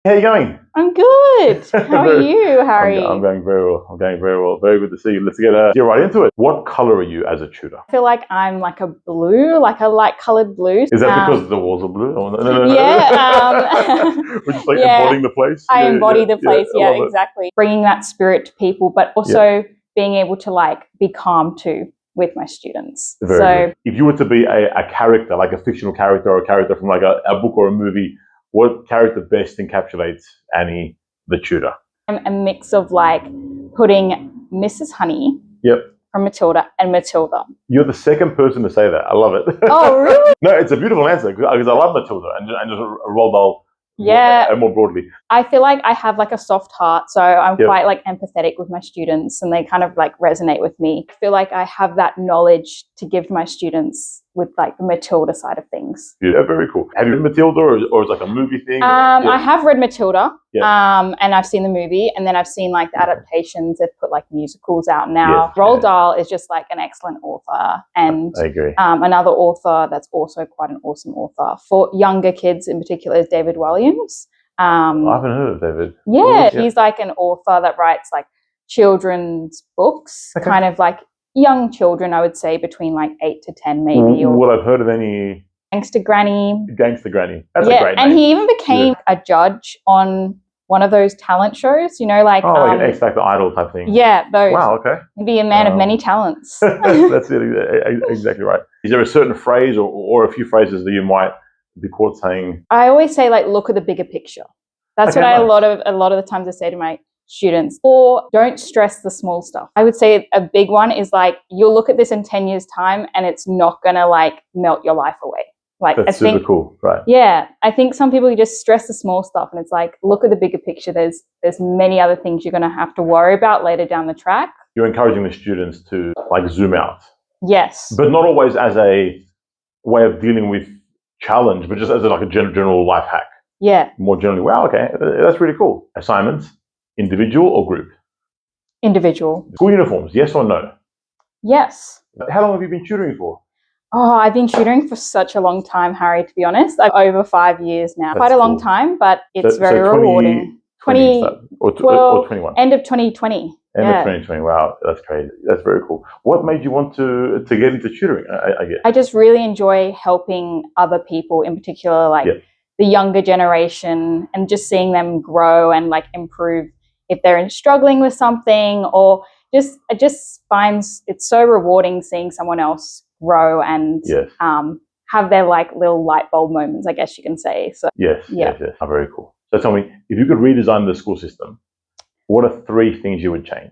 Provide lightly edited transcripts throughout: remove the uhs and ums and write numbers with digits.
How are you going? I'm good. How are you, Harry? I'm going very well. I'm going very well. Very good to see you. Let's get right into it. What colour are you as a tutor? I feel like I'm like a blue, like a light coloured blue. Is that because the walls are blue? Oh, no. Yeah. We're just like embodying the place. I embody the place. Yeah, exactly. Bringing that spirit to people, but also being able to like be calm too with my students. Very good. If you were to be a character, like a fictional character or a character from like a book or a movie, what character best encapsulates Annie, the tutor? I'm a mix of like putting Mrs. Honey from Matilda and Matilda. You're the second person to say that. I love it. Oh, really? No, it's a beautiful answer because I love Matilda and just Roald Dahl. Yeah. More broadly. I feel like I have like a soft heart, so I'm quite like empathetic with my students and they kind of like resonate with me. I feel like I have that knowledge to give to my students with like the Matilda side of things. Yeah, very cool. Have you read Matilda or is it like a movie thing? I have read Matilda and I've seen the movie and then I've seen like the adaptations. They've put like musicals out now. Roald Dahl is just like an excellent author, and I agree. Another author that's also quite an awesome author for younger kids in particular is David Williams. I haven't heard of David. Yeah, he's like an author that writes like children's books, kind of like young children, I would say between like 8 to 10 maybe. Would I've heard of any? Gangster Granny. Gangster Granny. That's a great name. And he even became a judge on one of those talent shows, you know, like like an X Factor Idol type thing. Yeah, those. Wow, okay. He'd be a man of many talents. That's it, exactly right. Is there a certain phrase or a few phrases that you might be caught saying? I always say like, look at the bigger picture. That's what a lot of the times I say to my students. Or don't stress the small stuff. I would say a big one is like, you'll look at this in 10 years time and it's not gonna like melt your life away. Like, that's super cool, right? Yeah, I think some people just stress the small stuff, and it's like, look at the bigger picture. There's many other things you're going to have to worry about later down the track. You're encouraging the students to like zoom out. Yes, but not always as a way of dealing with challenge, but just as like a general life hack. Yeah. More generally, wow, okay, that's really cool. Assignments, individual or group? Individual. School uniforms, yes or no? Yes. How long have you been tutoring for? Oh, I've been tutoring for such a long time, Harry, to be honest. Over 5 years now. Quite a long time, but it's very rewarding. 20 or 21? End of 2020. End of 2020. Wow, that's crazy. That's very cool. What made you want to get into tutoring, I guess? I just really enjoy helping other people, in particular, like the younger generation, and just seeing them grow and like improve if they're struggling with something, or I just find it's so rewarding seeing someone else grow and have their like little light bulb moments, I guess you can say. So yes. Oh, very cool. So tell me, if you could redesign the school system, what are 3 things you would change?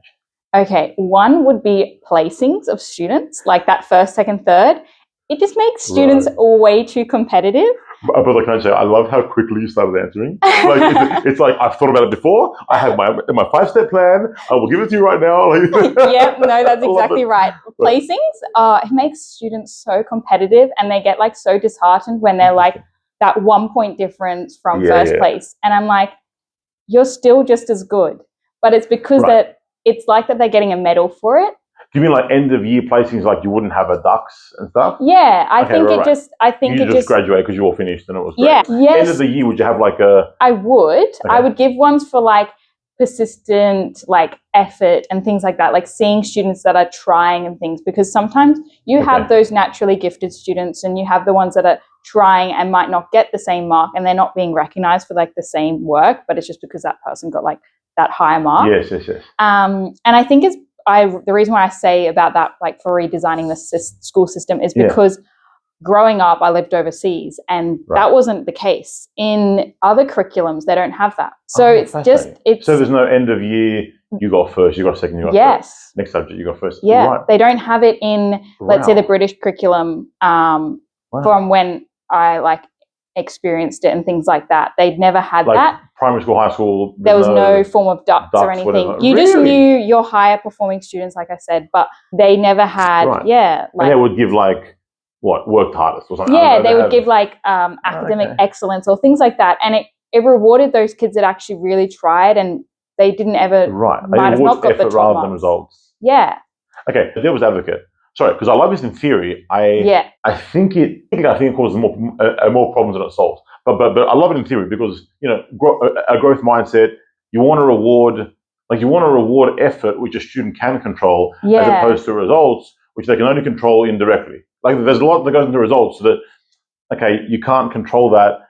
Okay, one would be placings of students, like that first, second, third. It just makes students way too competitive. But like, can I say, I love how quickly you started answering. Like, it's like, I've thought about it before. I have my 5-step plan. I will give it to you right now. Yeah, no, that's exactly right. Placings, it makes students so competitive, and they get like so disheartened when they're like that 1 point difference from first place. And I'm like, you're still just as good. But it's because that it's like that they're getting a medal for it. Do you mean like end of year placings, like you wouldn't have a ducks and stuff? Yeah, I think you just graduate because you all finished and it was great. Yeah, yes. End of the year, would you have like a? I would. Okay. I would give ones for like persistent, like effort and things like that, like seeing students that are trying and things, because sometimes you have those naturally gifted students and you have the ones that are trying and might not get the same mark, and they're not being recognized for like the same work, but it's just because that person got like that higher mark. Yes. And I think the reason why I say about that, like for redesigning the school system, is because growing up, I lived overseas, and that wasn't the case. In other curriculums, they don't have that. So so there's no end of year, you got first, you got second, you got first. Next subject, you got first. Yeah, they don't have it in, let's say, the British curriculum from when I like experienced it and things like that. They'd never had like that. Primary school, high school. There was no form of ducks or anything. Whatever. You just knew your higher performing students, like I said, but they never had. Like, and they would give like what, worked hardest or something. Yeah, they would give like academic excellence or things like that, and it rewarded those kids that actually really tried, and they didn't ever might have not got the top rather than results. Yeah. Okay, the devil's advocate. Sorry, because I love this in theory. I think it causes more problems than it solves. But I love it in theory because a growth mindset. You want to reward effort, which a student can control, as opposed to results, which they can only control indirectly. Like there's a lot that goes into results, so that you can't control that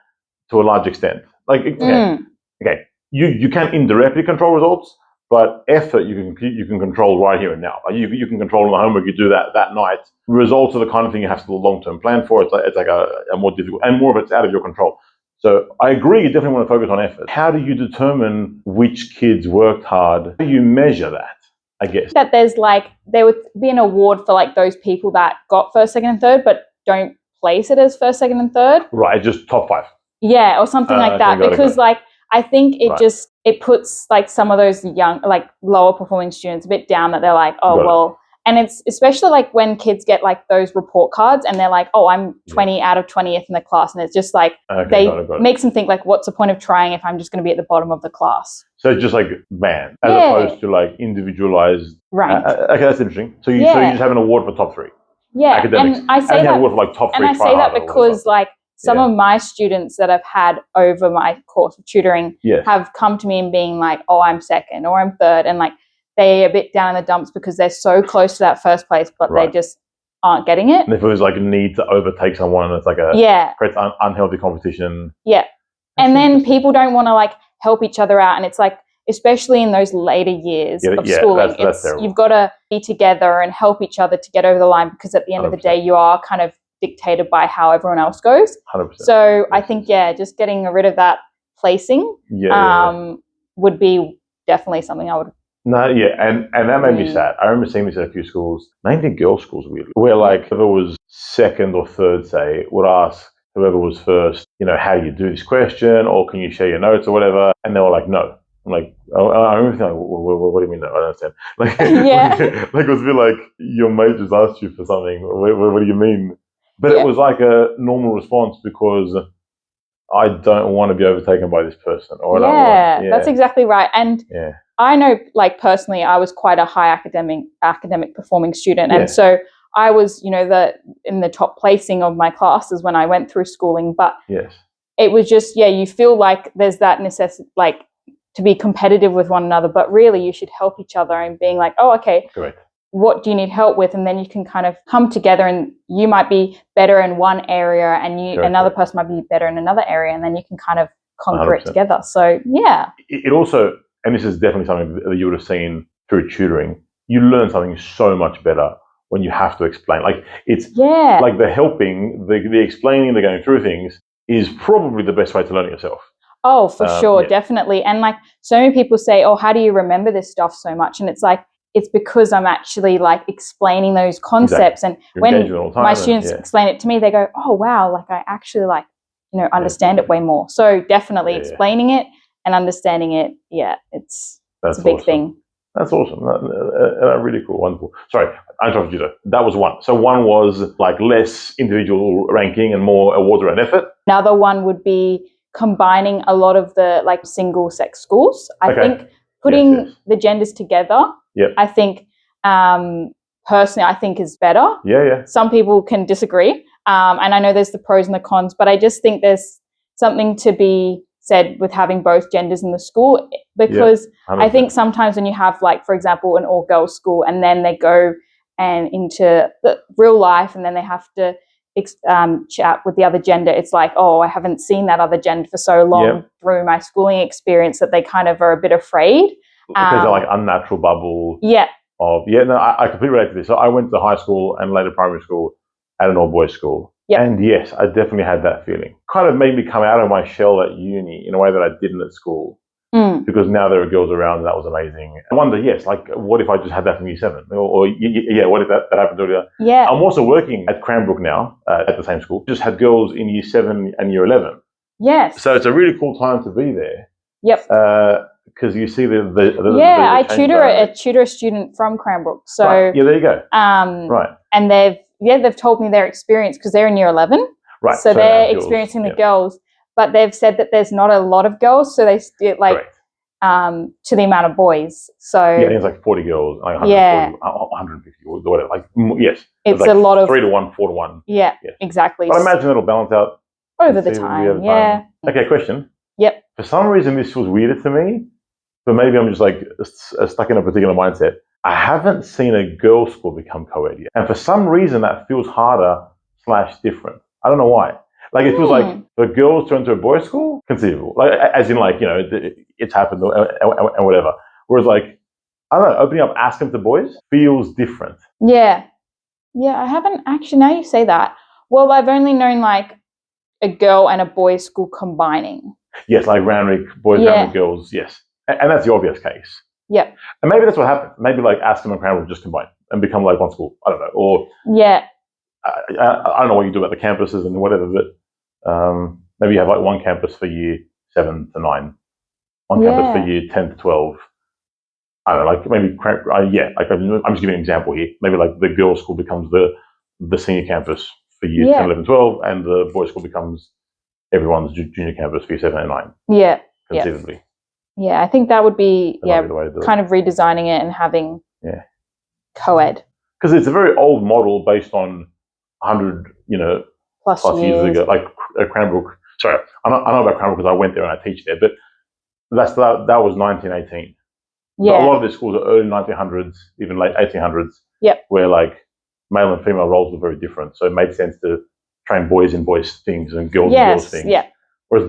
to a large extent. Like you can indirectly control results, but effort you can control right here and now. Like you can control the homework you do that night. Results are the kind of thing you have to long-term plan for. It's like a more difficult, and more of it's out of your control. So I agree, you definitely want to focus on effort. How do you determine which kids worked hard? How do you measure that, I guess? That there would be an award for like those people that got first, second, and third, but don't place it as first, second, and third. Right, just top 5. Yeah, or something like that. Because like I think it puts like some of those young, like lower performing students a bit down, that they're like, and it's especially like when kids get like those report cards and they're like, oh, I'm 20 out of 20th in the class. And it's just like, makes them think like, what's the point of trying if I'm just going to be at the bottom of the class? So it's just like band, as opposed to like individualized. Right. Okay, that's interesting. So you just have an award for top 3. Yeah. Academics. And I say that, award for like top 3. And I say that because like some of my students that I've had over my course of tutoring have come to me and being like, oh, I'm second or I'm third. And like, they're a bit down in the dumps because they're so close to that first place, but they just aren't getting it. And if it was like a need to overtake someone, it's like creates unhealthy competition. Yeah. And then people don't want to like help each other out. And it's like, especially in those later years of schooling, that's you've got to be together and help each other to get over the line, because at the end 100%. Of the day, you are kind of dictated by how everyone else goes. 100%. So I think, just getting rid of that placing would be definitely something I would. No, and that made me sad. I remember seeing this at a few schools, mainly girls' schools, weirdly, where like whoever was second or third, say, would ask whoever was first, how do you do this question, or can you share your notes or whatever? And they were like, no. I'm like, I remember thinking, what do you mean no? I don't understand. Like, like it was a bit like your mate just asked you for something. What do you mean? But it was like a normal response because I don't want to be overtaken by this person. Or that's exactly right. And I know, like personally, I was quite a high academic performing student, and so I was, in the top placing of my classes when I went through schooling. But it was just, you feel like there's that necessity, like to be competitive with one another, but really you should help each other and being like, oh, okay, correct. What do you need help with? And then you can kind of come together, and you might be better in one area and another person might be better in another area, and then you can kind of conquer 100%. It together. So, It also, and this is definitely something that you would have seen through tutoring, you learn something so much better when you have to explain. Like it's like the helping, the explaining, the going through things is probably the best way to learn it yourself. Oh, for sure, definitely. And like so many people say, oh, how do you remember this stuff so much? And it's like, it's because I'm actually like explaining those concepts. And when my students explain it to me, they go, oh, wow, like I actually like, understand it way more. So definitely explaining it and understanding it. Yeah, it's a big thing. That's awesome. Really cool. Wonderful. Sorry, I interrupted you though. That was one. So one was like less individual ranking and more awards around effort. Another one would be combining a lot of the like single sex schools. I think putting the genders together, I think personally, I think is better. Some people can disagree. And I know there's the pros and the cons, but I just think there's something to be said with having both genders in the school, because I think sometimes when you have, like, for example, an all-girls school and then they go and into the real life and then they have to chat with the other gender, it's like, oh, I haven't seen that other gender for so long through my schooling experience, that they kind of are a bit afraid. Because they're like unnatural bubble. I completely relate to this. So I went to high school and later primary school at an all-boys school. And yes, I definitely had that feeling. Kind of made me come out of my shell at uni in a way that I didn't at school. Because now there are girls around, and that was amazing. I wonder, like, what if I just had that from year 7? Or what if that happened earlier? I'm also working at Cranbrook now, at the same school. Just had girls in year 7 and year 11. So it's a really cool time to be there. Because you see I tutor a student from Cranbrook. So there you go. And they've told me their experience, because they're in year 11. So they're experiencing the girls, but they've said that there's not a lot of girls, so they still to the amount of boys. So I think it's like 40 girls, like 140, 150 or whatever. It's like, it's like a lot of 3 to 1, 4 to 1. Exactly. But I imagine it'll balance out over the time. Yeah. Okay, question. Yep. For some reason, this feels weirder to me, but maybe I'm just like stuck in a particular mindset. I haven't seen a girls' school become co-ed yet. And for some reason, that feels harder / different. I don't know why. Like, it feels like for girls to enter a boys' school, conceivable. Like, as in, like, you know, it's happened and whatever. Whereas, like, I don't know, opening up Ask Them to boys feels different. Yeah. Yeah, I haven't actually, now you say that. Well, I've only known, like, a girl and a boys' school combining. Yes, like Randwick, boys, Randwick, girls, yes. And that's the obvious case. Yep. And maybe that's what happened. Maybe, like, Ask Them and Cranbrook just combine and become, like, one school. I don't know. Or, I don't know what you do about the campuses and whatever, but maybe you have, like, one campus for year 7 to 9, one campus for year 10 to 12. I don't know, like, maybe, like, I'm just giving an example here. Maybe, like, the girls' school becomes the senior campus for year 10, 11, 12, and the boys' school becomes everyone's junior campus for year 7 and 9. Yeah. Conceivably. Yeah, I think that would be, kind of redesigning it and having co-ed. Because it's a very old model based on 100, plus years ago. Like, Cranbrook. Sorry, I know about Cranbrook because I went there and I teach there, but that was 1918. Yeah. A lot of the schools are early 1900s, even late 1800s. Yep. Where, like, male and female roles were very different, so it made sense to train boys in boys things and girls in girls things. Yeah. Whereas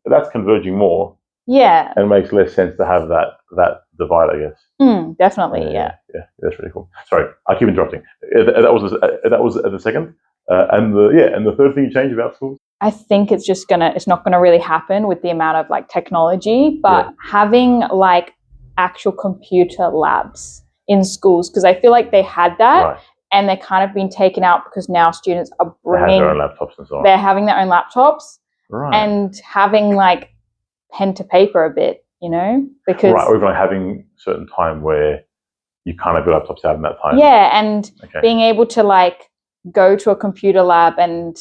that's converging more. Yeah. And it makes less sense to have that divide, I guess. Definitely. Yeah, that's really cool. Sorry, I keep interrupting. That was the second, and the third thing you changed about schools. I think it's not gonna really happen with the amount of, like, technology, but having, like, actual computer labs in schools, because I feel like they had that and they're kind of been taken out because now students are bringing their own laptops and so on. They're having their own laptops and having, like, pen to paper a bit, because or even, like, having certain time where you can't have your laptops out in that time. Yeah, and being able to, like, go to a computer lab and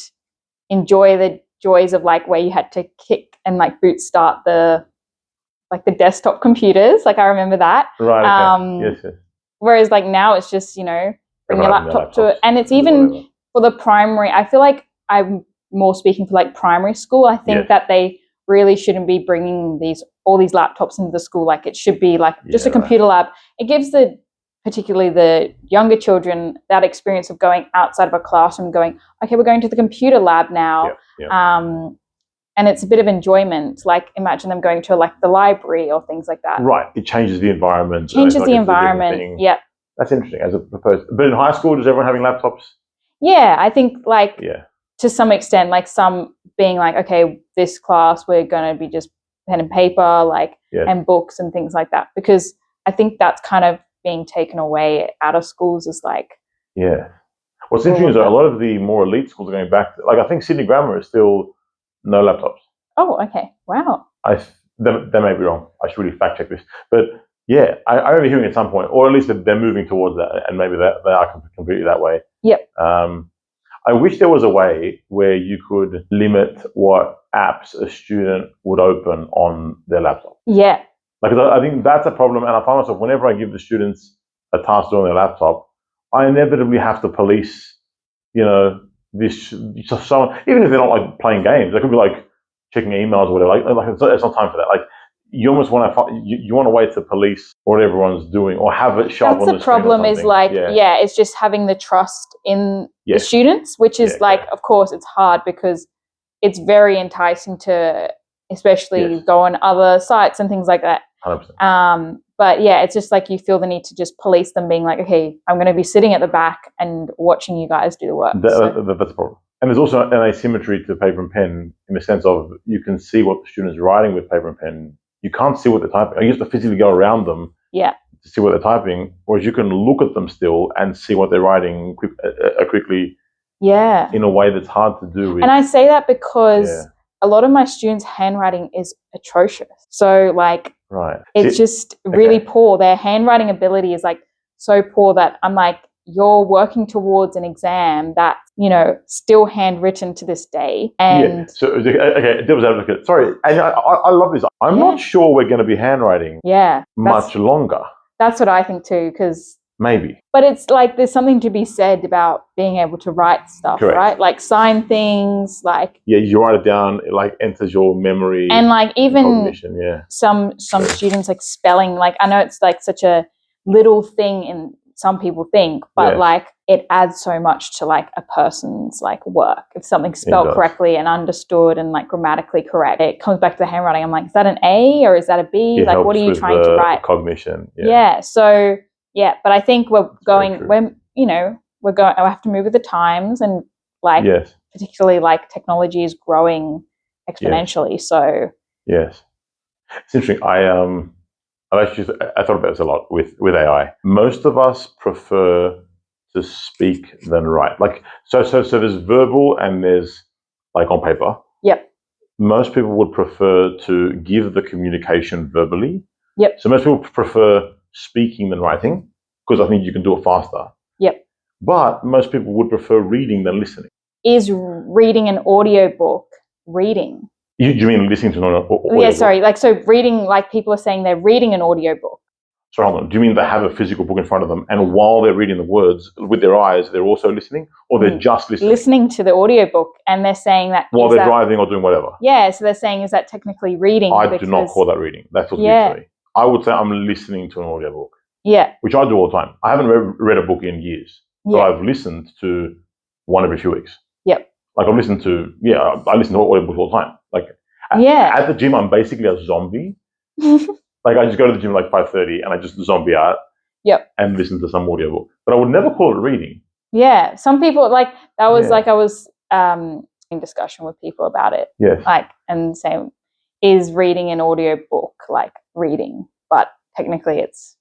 enjoy the joys of, like, where you had to kick and, like, boot start the desktop computers. Like, I remember that. Right. Yes. Whereas, like, now it's just, bring your laptop to it. And it's even for the primary, I feel like I'm more speaking for, like, primary school. I think that they really shouldn't be bringing all these laptops into the school. Like, it should be, like, just a computer lab. It gives particularly the younger children that experience of going outside of a classroom, going, okay, we're going to the computer lab now. And it's a bit of enjoyment. Like, imagine them going to, like, the library or things like that. Right. It changes the environment. Yeah. That's interesting as a proposed. But in high school, is everyone having laptops? Yeah, I think, like, to some extent, like, some being like, okay, this class we're going to be just pen and paper, like, and books and things like that. Because I think that's kind of being taken away out of schools is, like... Yeah. What's interesting is that a lot of the more elite schools are going back. Like, I think Sydney Grammar is still... no laptops. Oh, okay. Wow. They may be wrong. I should really fact check this. But yeah, I remember hearing at some point, or at least they're moving towards that, and maybe they are completely that way. Yep. I wish there was a way where you could limit what apps a student would open on their laptop. Yeah. Like, I think that's a problem, and I find myself, whenever I give the students a task on their laptop, I inevitably have to police, this, someone, even if they're not, like, playing games, they could be, like, checking emails or whatever. Like it's not time for that. Like, you almost want to you want a way to police what everyone's doing or have it sharp on the screen. That's the problem. Is, like, it's just having the trust in the students, which is of course, it's hard because it's very enticing to, especially go on other sites and things like that. 100%. But yeah, it's just like you feel the need to just police them, being like, okay, I'm going to be sitting at the back and watching you guys do the work. That's a problem. And there's also an asymmetry to paper and pen in the sense of you can see what the student's writing with paper and pen. You can't see what they're typing. You have to physically go around them to see what they're typing, whereas you can look at them still and see what they're writing quickly in a way that's hard to do. And I say that because a lot of my students' handwriting is atrocious. So, like, it's just really poor. Their handwriting ability is, like, so poor that I'm like, you're working towards an exam that, still handwritten to this day. And so, okay, devil's advocate. Sorry, and I love this. I'm not sure we're going to be handwriting much longer. That's what I think too, because Maybe. But it's like there's something to be said about being able to write stuff, Correct. right? Like sign things, like yeah, you write it down, it like enters your memory and like even cognition. Yeah, some students like spelling. Like I know it's like such a little thing in some people think, but Yes. like it adds so much to like a person's like work. If something's spelled correctly and understood and like grammatically correct, it comes back to the handwriting. I'm like, is that an A or is that a B? It like, what helps are you with trying to write? Cognition. Yeah. So yeah, but I think we're I have to move with the times, and like Yes. particularly like technology is growing exponentially. Yes. So yes, it's interesting. I thought about this a lot with AI. Most of us prefer to speak than write. Like so there's verbal and there's like on paper. Yep. Most people would prefer to give the communication verbally. Yep. So most people prefer speaking than writing because I think you can do it faster. Yep. But most people would prefer reading than listening. Is reading an audiobook reading? Do you mean listening to an audiobook? Yeah, sorry. Like, so reading, like people are saying they're reading an audiobook. So hold on. Do you mean they have a physical book in front of them and while they're reading the words with their eyes, they're also listening, or they're just listening? Listening to the audiobook, and they're saying that while they're driving or doing whatever. Yeah, so they're saying, is that technically reading? I do not call that reading. That's what usually. I would say I'm listening to an audiobook. Yeah. Which I do all the time. I haven't read a book in years. So I've listened to one every few weeks. Yep. Like I listen to audiobooks all the time. Like at the gym, I'm basically a zombie. Like I just go to the gym like 5:30 and I just zombie out. Yep. And listen to some audiobook. But I would never call it reading. Yeah. Some people like that was like I was in discussion with people about it. Yes. Like and saying, is reading an audiobook like reading? But technically it's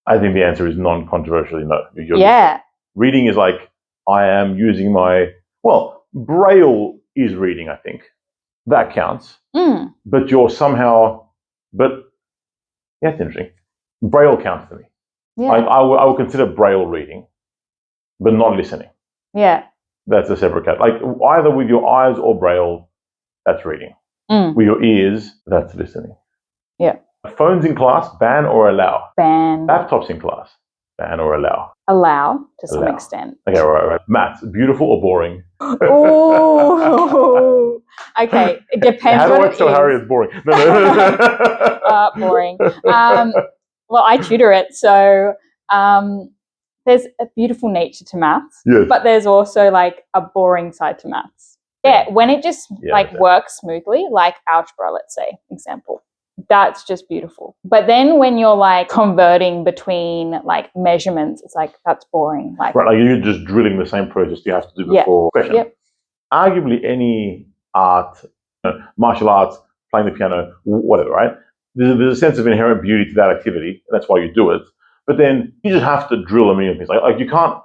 I think the answer is non-controversially no. Reading is like I am using Braille is reading, I think. That counts. But you're somehow it's interesting. Braille counts to me. Yeah. I would consider Braille reading, but not listening. Yeah. That's a separate cat. Like either with your eyes or Braille, that's reading. With your ears, that's listening. Yeah. Phones in class, ban or allow? Ban. Laptops in class, ban or allow? Allow to some extent. Okay, right. Maths, beautiful or boring? Oh, okay. It depends. How do I tell Harry it's boring? No. Boring. Well, I tutor it, so there's a beautiful nature to maths, but there's also like a boring side to maths. Yeah, when it just works smoothly, like algebra, let's say, example. That's just beautiful. But then when you're like converting between like measurements, it's like that's boring. Like you're just drilling the same process you have to do before question. Yep. Arguably any art, martial arts, playing the piano, whatever, right? There's a sense of inherent beauty to that activity. That's why you do it. But then you just have to drill a million things. Like you can't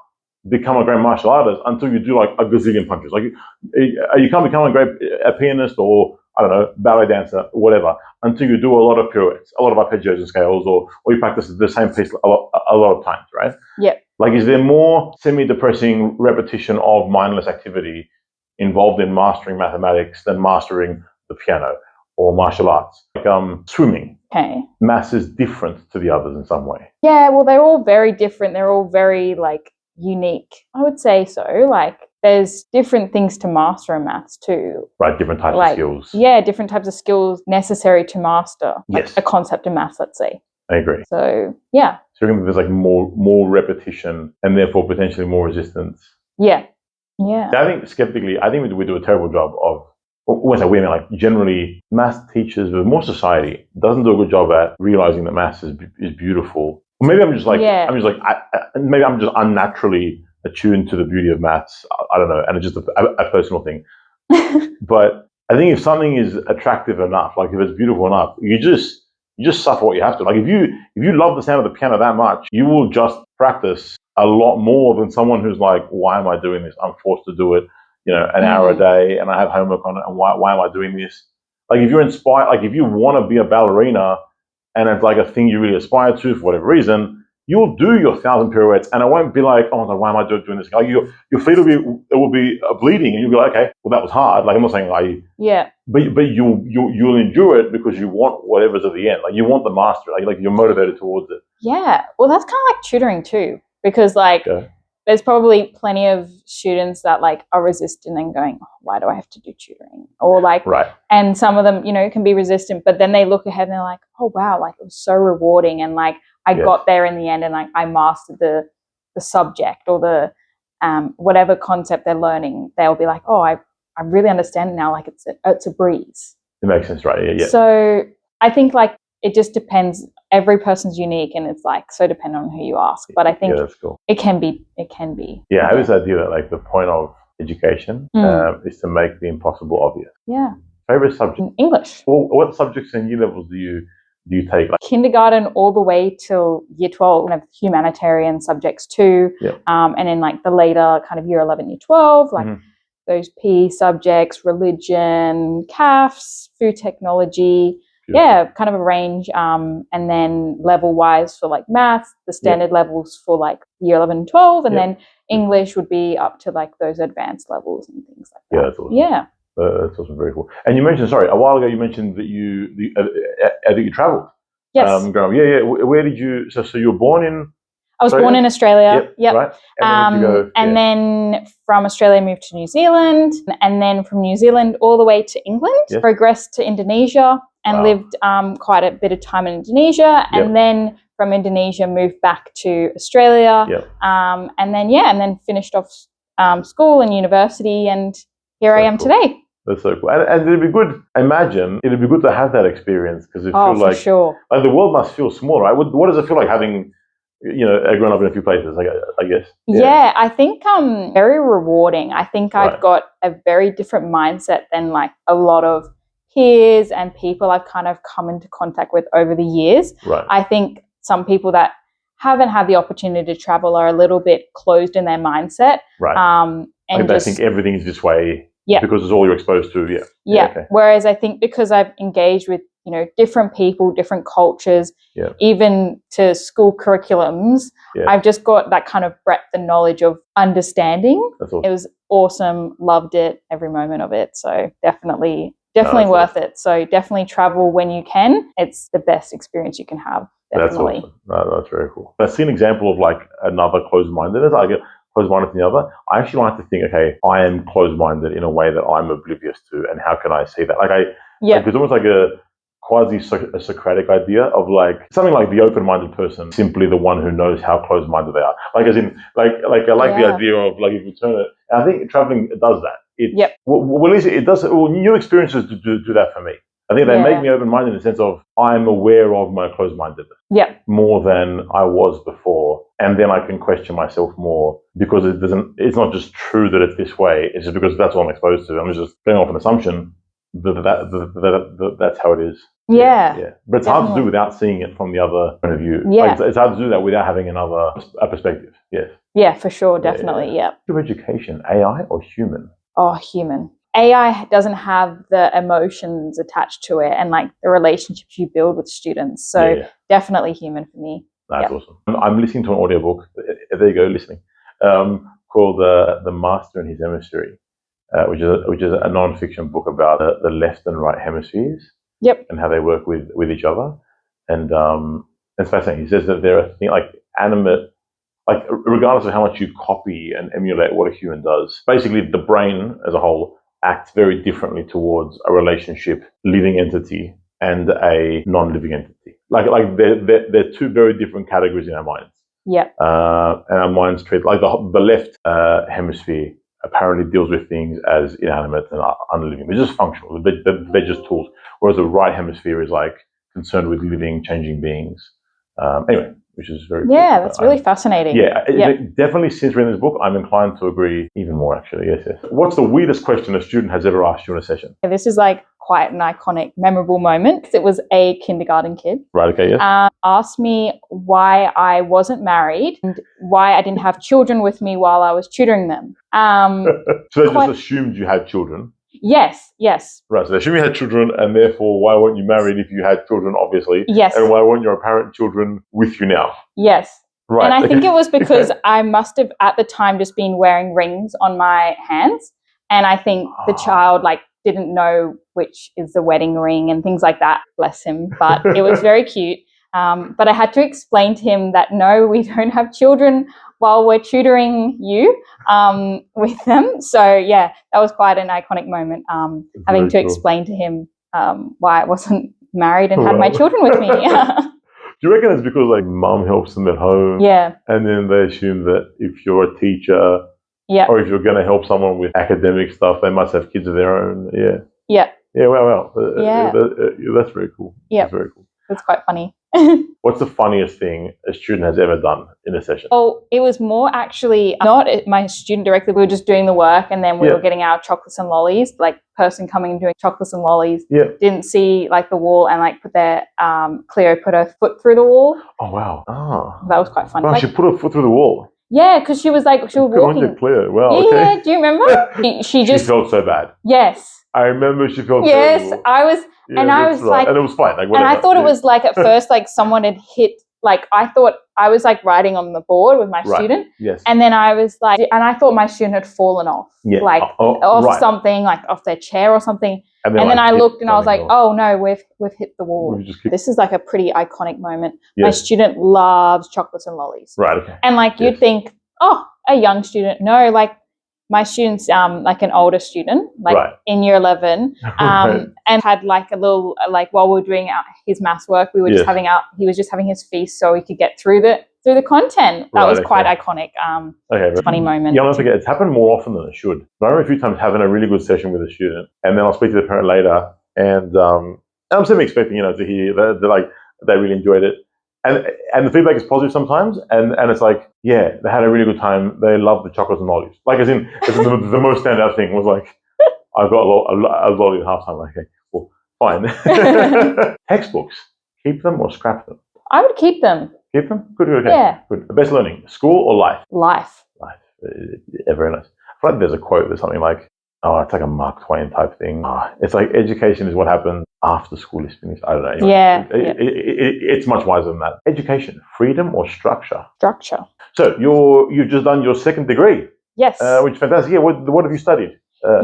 become a great martial artist until you do like a gazillion punches. Like you can't become a pianist or I don't know, ballet dancer, whatever, until you do a lot of pirouettes, a lot of arpeggios and scales, or you practice the same piece a lot of times, right? Yeah. Like, is there more semi-depressing repetition of mindless activity involved in mastering mathematics than mastering the piano or martial arts? Like swimming. Okay. Maths is different to the others in some way. Yeah, well, they're all very different. They're all very, like, unique. I would say so. Like, there's different things to master in maths too. Right, different types of skills. Yeah, different types of skills necessary to master a concept in maths, let's say. I agree. So, yeah. So there's like more repetition and therefore potentially more resistance. Yeah. Yeah. So I think skeptically, we do a terrible job of, when I say we, I mean like generally maths teachers, but more society doesn't do a good job at realizing that maths is beautiful. Maybe I'm just like, maybe I'm just unnaturally attuned to the beauty of maths. I don't know, and it's just a personal thing. But I think if something is attractive enough, like if it's beautiful enough, you just suffer what you have to. Like if you love the sound of the piano that much, you will just practice a lot more than someone who's like, why am I doing this? I'm forced to do it, an hour a day, and I have homework on it, and why am I doing this? Like if you're inspired, like if you want to be a ballerina, and it's like a thing you really aspire to for whatever reason, you'll do your 1,000 pirouettes, and it won't be like, oh my God, why am I doing this? Like your feet will be bleeding, and you'll be like, okay, well that was hard. Like I'm not saying but you'll endure it because you want whatever's at the end. Like you want the mastery. Like you're motivated towards it. Yeah, well that's kind of like tutoring too. because like there's probably plenty of students that like are resistant and going, oh, why do I have to do tutoring? Or like, and some of them, you know, can be resistant, but then they look ahead and they're like, oh wow, like it was so rewarding, and like I got there in the end, and like I mastered the subject or the whatever concept they're learning. They'll be like, oh, I really understand it now. Like it's a breeze. It makes sense, right? Yeah. So I think like it just depends. Every person's unique, and it's like so dependent on who you ask. But I think that's cool. It can be. Yeah, I have this idea that like the point of education is to make the impossible obvious. Yeah. Favorite subject? English. Well, what subjects and year levels do you take? Like kindergarten all the way till year 12, kind of humanitarian subjects too. And then like the later kind of year 11, year 12, like those PE subjects, religion, CAFs, food technology. Yeah, kind of a range. And then level-wise for like maths, the standard levels for like year 11 and 12, and then English would be up to like those advanced levels and things like that. Yeah, that's awesome. Yeah. That's also very cool. And you mentioned, a while ago, you mentioned that you traveled. Yes. Yeah. Where did you? So you were born in? I was born in Australia. Yep. Right. And then did you go? And then from Australia, moved to New Zealand, and then from New Zealand all the way to England. Progressed to Indonesia and lived quite a bit of time in Indonesia, and then from Indonesia moved back to Australia. And then finished off school and university, and here I am today. That's so cool. And it'd be good, I imagine, it'd be good to have that experience, because it feels like, like the world must feel small, right? What does it feel like having, you know, grown up in a few places, I guess? Yeah, I think very rewarding. I think I've got a very different mindset than like a lot of peers and people I've kind of come into contact with over the years. I think some people that haven't had the opportunity to travel are a little bit closed in their mindset. And I think everything is this way. Because it's all you're exposed to. Whereas I think because I've engaged with, you know, different people, different cultures, even to school curriculums, I've just got that kind of breadth and knowledge of understanding. That's awesome. It was awesome. Loved it, every moment of it. So definitely worth it. So definitely travel when you can. It's the best experience you can have. Definitely. That's awesome. That's very cool. I see an example of like another closed-mindedness. Closed-minded to the other. I actually like to think, okay, I am closed-minded in a way that I'm oblivious to, and how can I see that? Like it's almost like a quasi-Socratic idea of like something like the open-minded person, simply the one who knows how closed-minded they are. Like as in, like I like the idea of like if you turn it. And I think traveling does that. Well, at least it does. Well, new experiences do that for me. I think they make me open-minded in the sense of I'm aware of my closed-mindedness more than I was before. And then I can question myself more, because it's not just true that it's this way. It's just because that's what I'm exposed to. I'm just going off an assumption that that's how it is. Yeah. But it's hard to do without seeing it from the other point of view. Like it's hard to do that without having another perspective. Yes. Yeah, for sure. Definitely. Yeah. Education, AI or human? Oh, human. AI doesn't have the emotions attached to it and like the relationships you build with students. So definitely human for me. That's awesome. I'm listening to an audiobook. There you go, listening. Called The Master and His Emissary, which is a non-fiction book about the left and right hemispheres. And how they work with each other. And it's fascinating. He says that there are things like animate, like regardless of how much you copy and emulate what a human does, basically the brain as a whole acts very differently towards a relationship, living entity, and a non-living entity. Like they're two very different categories in our minds. And our minds treat, like the left hemisphere apparently deals with things as inanimate and unliving. They're just functional. They're just tools. Whereas the right hemisphere is like concerned with living, changing beings. Anyway, which is very cool. That's really fascinating. Definitely since reading this book, I'm inclined to agree even more, actually. Yes. What's the weirdest question a student has ever asked you in a session? This is like quite an iconic, memorable moment. It was a kindergarten kid. Right, okay, yes. Asked me why I wasn't married and why I didn't have children with me while I was tutoring them. So they just assumed you had children? Yes. Right, so they assumed you had children, and therefore, why weren't you married if you had children, obviously? Yes. And why weren't your apparent children with you now? Yes. Right. And I think it was because I must have, at the time, just been wearing rings on my hands. And I think the child, like, didn't know which is the wedding ring and things like that. Bless him. But it was very cute. But I had to explain to him that no, we don't have children while we're tutoring you with them. So yeah, that was quite an iconic moment, having to explain to him why I wasn't married and had my children with me. Do you reckon it's because like mum helps them at home? Yeah. And then they assume that if you're a teacher, or if you're going to help someone with academic stuff, they must have kids of their own. Yeah. Yeah. Yeah. Wow. Yeah. That's very cool. Yeah. That's very cool. It's quite funny. What's the funniest thing a student has ever done in a session? Oh, it was more actually not my student directly. We were just doing the work, and then we were getting our chocolates and lollies. Like person coming and doing chocolates and lollies. Yeah. Didn't see like the wall and like put their Cleo put her foot through the wall. Oh wow. Oh. That was quite funny. Wow, like, she put her foot through the wall. Yeah, because she was walking. On Cleo. Wow. Yeah, okay. do you remember? She felt so bad. Yes. I remember she felt Terrible. terrible. I was, and I was like, and it was fine. Like, whatever. And I thought it was like at first, like someone had hit. Like I thought I was like writing on the board with my student. Yes. And then I was like, and I thought my student had fallen off, like off something, like off their chair or something. And then I looked and I was like, oh no, we've hit the wall. This is like a pretty iconic moment. Yes. My student loves chocolates and lollies. Right. Okay. And like you'd think, oh, a young student. No, like my student's like an older student, like in year 11, and had like a little like while we were doing his maths work, we were just he was just having his feast so he could get through the content. That was quite iconic. Funny moment. Yeah, I'll not forget. It's happened more often than it should. I remember a few times having a really good session with a student, and then I'll speak to the parent later, and I'm simply expecting to hear that like they really enjoyed it. And the feedback is positive sometimes, and it's like, yeah, they had a really good time. They loved the chocolates and lollies. Like, as in the most standout thing was like, I got a lolly at halftime. Like, okay, well, fine. Textbooks, keep them or scrap them? I would keep them. Keep them? Good, okay. Yeah. Good. The best learning, school or life? Life. Yeah, very nice. I feel like there's a quote, there's something like, oh, it's like a Mark Twain type thing. Oh, it's like education is what happens after school is finished. I don't know. Anyway, yeah. It's much wiser than that. Education, freedom or structure? Structure. So you've just done your second degree. Yes. Which is fantastic. Yeah. What have you studied? I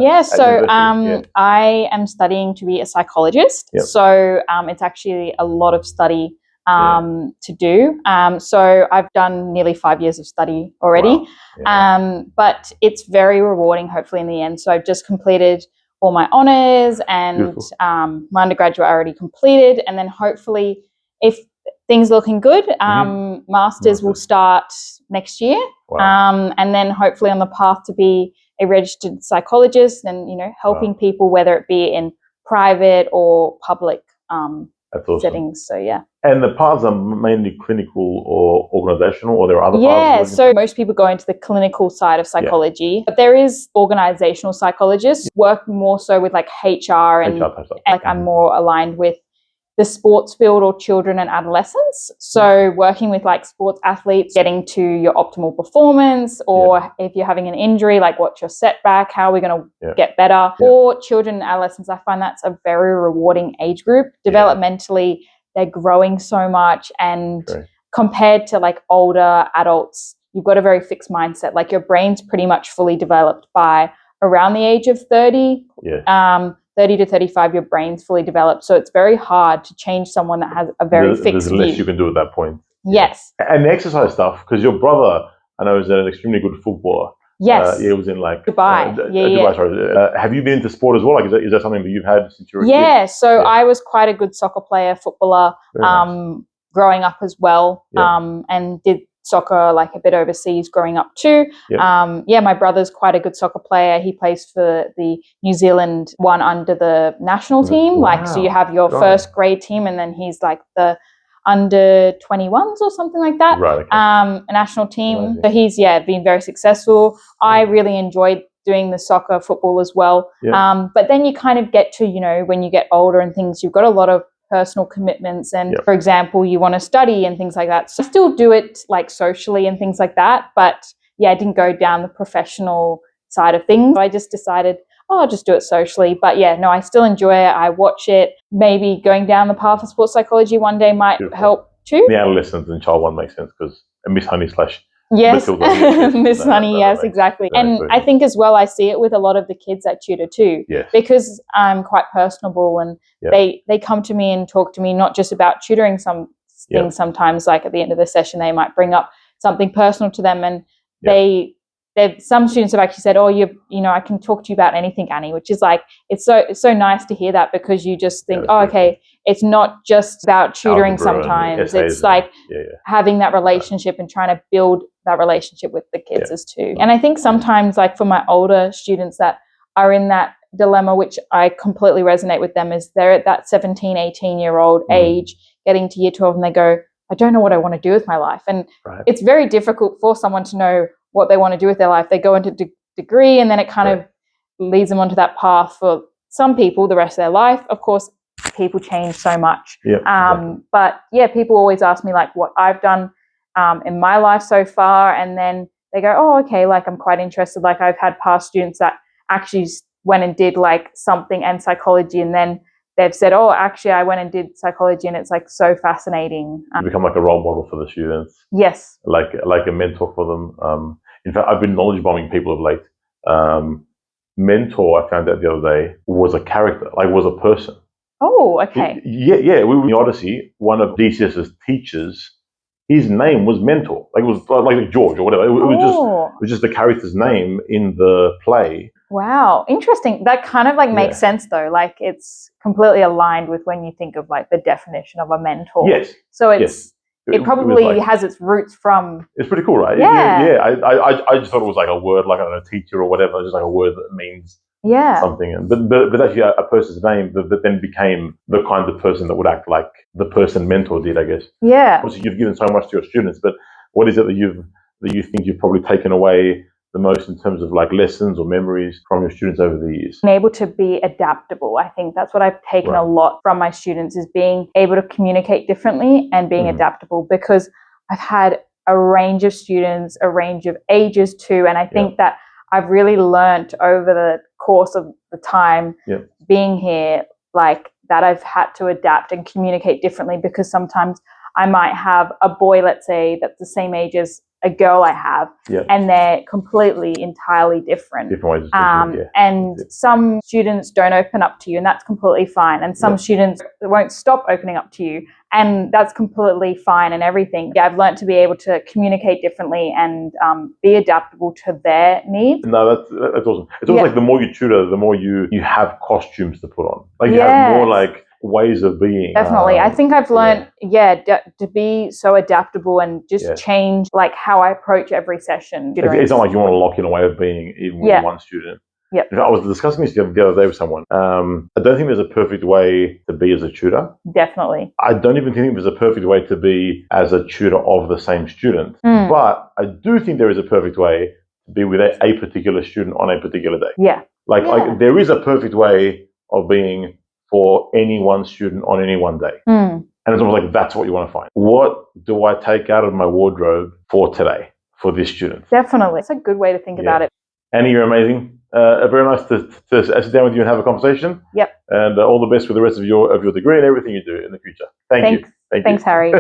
am studying to be a psychologist. Yep. So it's actually a lot of study to do. So I've done nearly 5 years of study already. Wow. Yeah. But it's very rewarding, hopefully, in the end. So I've just completed all my honours and my undergraduate I already completed. And then hopefully, if things are looking good, masters will start next year. Wow. And then hopefully on the path to be a registered psychologist and, helping people, whether it be in private or public settings. So, yeah. And the paths are mainly clinical or organizational, or there are other paths? Yeah, so most people go into the clinical side of psychology, but there is organizational psychologists work more so with like HR and like I'm more aligned with the sports field or children and adolescents. So working with like sports athletes, getting to your optimal performance, or if you're having an injury, like what's your setback, how are we going to get better? Or children and adolescents, I find that's a very rewarding age group. Developmentally, they're growing so much, and compared to like older adults, you've got a very fixed mindset. Like your brain's pretty much fully developed by around the age of 30. 30 to 35, your brain's fully developed. So it's very hard to change someone that has a very fixed view. There's less you can do at that point. Yes. And the exercise stuff, because your brother, I know, is an extremely good footballer. Yes. He was in like Dubai. Dubai, sorry. Have you been into sport as well? Like, is that something that you've had since you were a kid? So I was quite a good soccer player, footballer, growing up as well, and did soccer like a bit overseas growing up too. My brother's quite a good soccer player. He plays for the New Zealand one under the national team. Like, so you have your first grade team, and then he's like the under 21s or something like that. A national team. So he's been very successful. I really enjoyed doing the soccer, football as well. But then you kind of get to, when you get older and things, you've got a lot of personal commitments, and for example, you want to study and things like that. So I still do it like socially and things like that, but I didn't go down the professional side of things. So I just decided, I'll just do it socially. But I still enjoy it. I watch it. Maybe going down the path of sports psychology one day might help too. The adolescent and child one makes sense, because Miss Honey / Yes, Miss Honey, yes, exactly. And I think as well, I see it with a lot of the kids at tutor too, because I'm quite personable, and they come to me and talk to me not just about tutoring things sometimes, like at the end of the session, they might bring up something personal to them, and some students have actually said, "Oh, you know, I can talk to you about anything, Annie," which is like, it's so nice to hear that, because you just think, oh, okay, it's not just about tutoring. Sometimes it's like having that relationship and trying to build that relationship with the kids as too. And I think sometimes, like for my older students that are in that dilemma, which I completely resonate with them, is they're at that 17, 18-year-old age, getting to year 12, and they go, I don't know what I want to do with my life. And it's very difficult for someone to know what they want to do with their life. They go into degree, and then it kind of leads them onto that path for some people the rest of their life. Of course, people change so much. But yeah, people always ask me like what I've done in my life so far, and then they go, oh, okay, like I'm quite interested. Like I've had past students that actually went and did like something and psychology, and then they've said, oh, actually I went and did psychology, and it's like so fascinating. You become like a role model for the students. Yes. Like a mentor for them. In fact, I've been knowledge bombing people of late. Mentor, I found out the other day, was a character, like was a person. Oh, okay. We were in the Odyssey. One of DCS's teachers, his name was Mentor. Like it was like George or whatever. It was just the character's name in the play. Wow, interesting. That kind of like makes sense though. Like it's completely aligned with when you think of like the definition of a mentor. Yes. So it probably has its roots from. It's pretty cool, right? Yeah. I just thought it was like a word, like I don't know, teacher or whatever, just like a word that means something. And but actually a person's name that then became the kind of person that would act like the person mentor did, I guess. Yeah. Obviously, you've given so much to your students, but what is it that you think you've probably taken away the most in terms of like lessons or memories from your students over the years? Being able to be adaptable. I think that's what I've taken a lot from my students, is being able to communicate differently and being adaptable, because I've had a range of students, a range of ages too. And I think that I've really learnt over the course of the time being here, like that I've had to adapt and communicate differently, because sometimes I might have a boy, let's say, that's the same age as a girl I have, and they're completely, entirely different. Different ways of and some students don't open up to you, and that's completely fine. And some students won't stop opening up to you, and that's completely fine and everything. Yeah, I've learned to be able to communicate differently and be adaptable to their needs. No, that's awesome. It's almost like the more you tutor, the more you have costumes to put on. Like you have more like ways of being. Definitely. I think I've learned, to be so adaptable and just change like how I approach every session. It's not like you want to lock in a way of being even with one student. Yep. I was discussing this the other day with someone. I don't think there's a perfect way to be as a tutor. Definitely. I don't even think there's a perfect way to be as a tutor of the same student. But I do think there is a perfect way to be with a particular student on a particular day. Yeah. Like there is a perfect way of being for any one student on any one day. And it's almost like that's what you want to find. What do I take out of my wardrobe for today, for this student? Definitely. It's a good way to think about it. Annie, you're amazing. Very nice to sit down with you and have a conversation. Yep. And all the best with the rest of your degree and everything you do in the future. Thank you. Thanks, Harry.